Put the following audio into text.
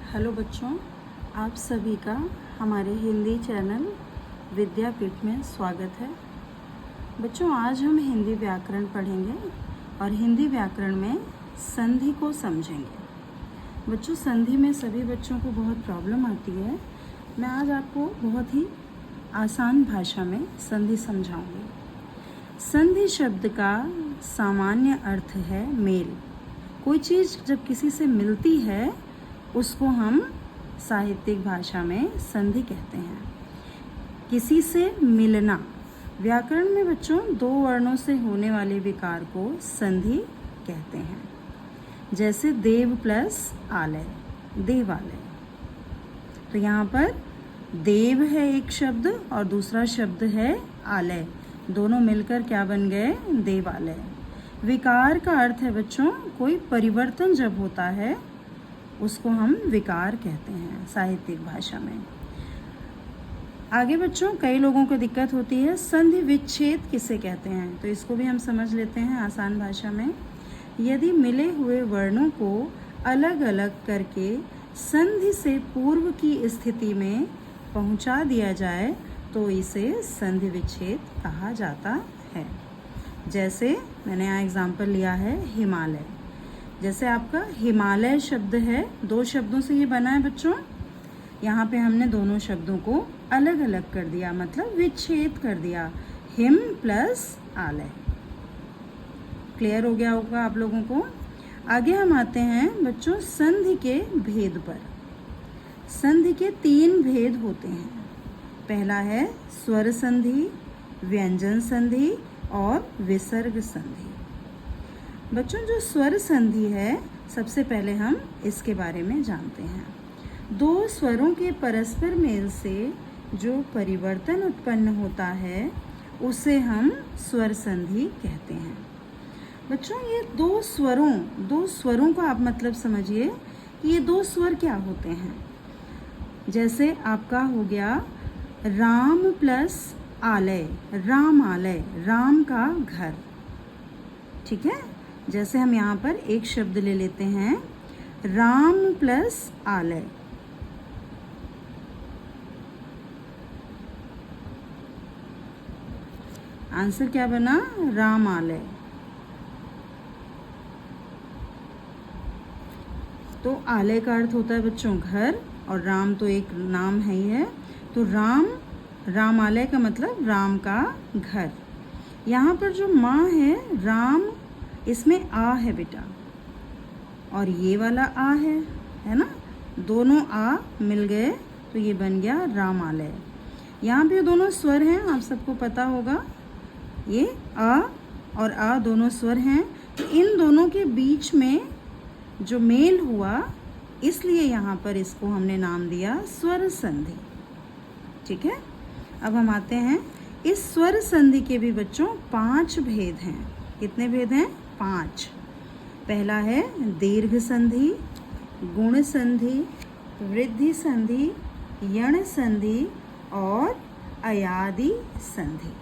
Hello बच्चों, आप सभी का हमारे हिंदी चैनल विद्यापीठ में स्वागत है। बच्चों, आज हम हिंदी व्याकरण पढ़ेंगे और हिंदी व्याकरण में संधि को समझेंगे। बच्चों, संधि में सभी बच्चों को बहुत प्रॉब्लम आती है। मैं आज आपको बहुत ही आसान भाषा में संधि समझाऊंगी। संधि शब्द का सामान्य अर्थ है मेल। कोई चीज़ जब किसी से मिलती है उसको हम साहित्यिक भाषा में संधि कहते हैं। किसी से मिलना। व्याकरण में बच्चों 2 वर्णों से होने वाले विकार को संधि कहते हैं। जैसे देव प्लस आलय, देवालय। तो यहाँ पर देव है एक शब्द और दूसरा शब्द है आलय, दोनों मिलकर क्या बन गए? देवालय। विकार का अर्थ है बच्चों कोई परिवर्तन जब होता है उसको हम विकार कहते हैं साहित्यिक भाषा में। आगे बच्चों, कई लोगों को दिक्कत होती है संधि विच्छेद किसे कहते हैं, तो इसको भी हम समझ लेते हैं आसान भाषा में। यदि मिले हुए वर्णों को अलग अलग करके संधि से पूर्व की स्थिति में पहुंचा दिया जाए तो इसे संधि विच्छेद कहा जाता है। जैसे मैंने यहाँ एग्जाम्पल लिया है हिमालय। जैसे आपका हिमालय शब्द है, 2 शब्दों से ये बना है बच्चों। यहाँ पे हमने दोनों शब्दों को अलग अलग कर दिया, मतलब विच्छेद कर दिया। हिम प्लस आलय। क्लियर हो गया होगा आप लोगों को। आगे हम आते हैं बच्चों संधि के भेद पर। संधि के 3 भेद होते हैं। पहला है स्वर संधि, व्यंजन संधि और विसर्ग संधि। बच्चों, जो स्वर संधि है सबसे पहले हम इसके बारे में जानते हैं। 2 स्वरों के परस्पर मेल से जो परिवर्तन उत्पन्न होता है उसे हम स्वर संधि कहते हैं। बच्चों, ये 2 स्वरों का आप मतलब समझिए कि ये 2 स्वर क्या होते हैं। जैसे आपका हो गया राम प्लस आलय, रामालय, राम का घर। ठीक है। जैसे हम यहाँ पर एक शब्द ले लेते हैं राम प्लस आलय। आंसर क्या बना? रामालय। तो आलय का अर्थ होता है बच्चों घर, और राम तो एक नाम है ही है। तो रामालय का मतलब राम का घर। यहाँ पर जो माँ है राम, इसमें आ है बेटा, और ये वाला आ है ना, दोनों आ मिल गए तो ये बन गया रामालय। यहाँ पे दोनों स्वर हैं, आप सबको पता होगा। ये आ और आ दोनों स्वर हैं, तो इन दोनों के बीच में जो मेल हुआ इसलिए यहाँ पर इसको हमने नाम दिया स्वर संधि। ठीक है। अब हम आते हैं इस स्वर संधि के भी बच्चों 5 भेद हैं। कितने भेद हैं? 5। पहला है दीर्घ संधि, गुण संधि, वृद्धि संधि, यण संधि और अयादि संधि।